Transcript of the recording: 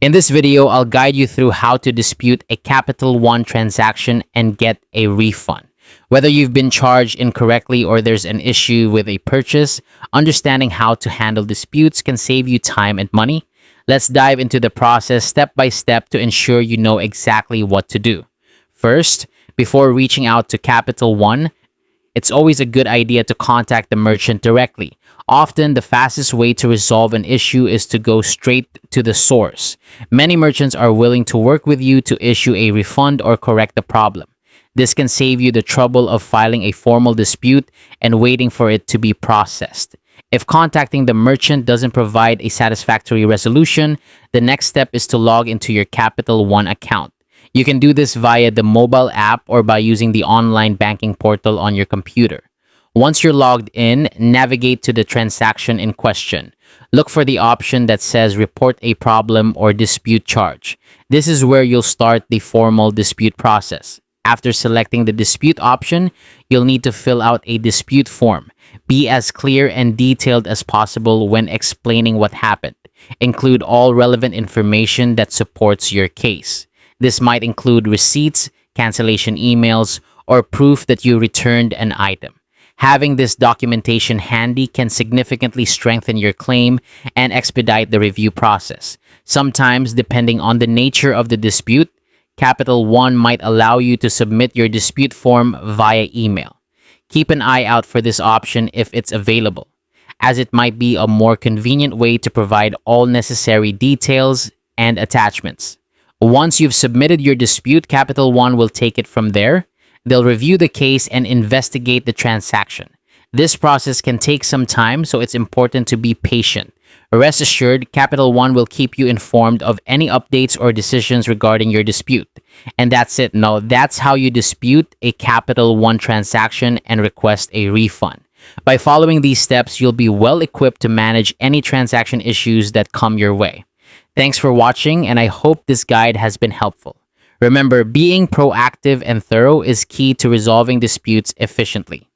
In this video, I'll guide you through how to dispute a Capital One transaction and get a refund. Whether you've been charged incorrectly or there's an issue with a purchase, understanding how to handle disputes can save you time and money. Let's dive into the process step by step to ensure you know exactly what to do. First, before reaching out to Capital One, it's always a good idea to contact the merchant directly. Often, the fastest way to resolve an issue is to go straight to the source. Many merchants are willing to work with you to issue a refund or correct the problem. This can save you the trouble of filing a formal dispute and waiting for it to be processed. If contacting the merchant doesn't provide a satisfactory resolution, the next step is to log into your Capital One account. You can do this via the mobile app or by using the online banking portal on your computer. Once you're logged in, navigate to the transaction in question. Look for the option that says Report a Problem or Dispute Charge. This is where you'll start the formal dispute process. After selecting the dispute option, you'll need to fill out a dispute form. Be as clear and detailed as possible when explaining what happened. Include all relevant information that supports your case. This might include receipts, cancellation emails, or proof that you returned an item. Having this documentation handy can significantly strengthen your claim and expedite the review process. Sometimes, depending on the nature of the dispute, Capital One might allow you to submit your dispute form via email. Keep an eye out for this option if it's available, as it might be a more convenient way to provide all necessary details and attachments. Once you've submitted your dispute, Capital One will take it from there. They'll review the case and investigate the transaction. This process can take some time, so it's important to be patient. Rest assured, Capital One will keep you informed of any updates or decisions regarding your dispute. And that's it. Now, that's how you dispute a Capital One transaction and request a refund. By following these steps, you'll be well equipped to manage any transaction issues that come your way. Thanks for watching, and I hope this guide has been helpful. Remember, being proactive and thorough is key to resolving disputes efficiently.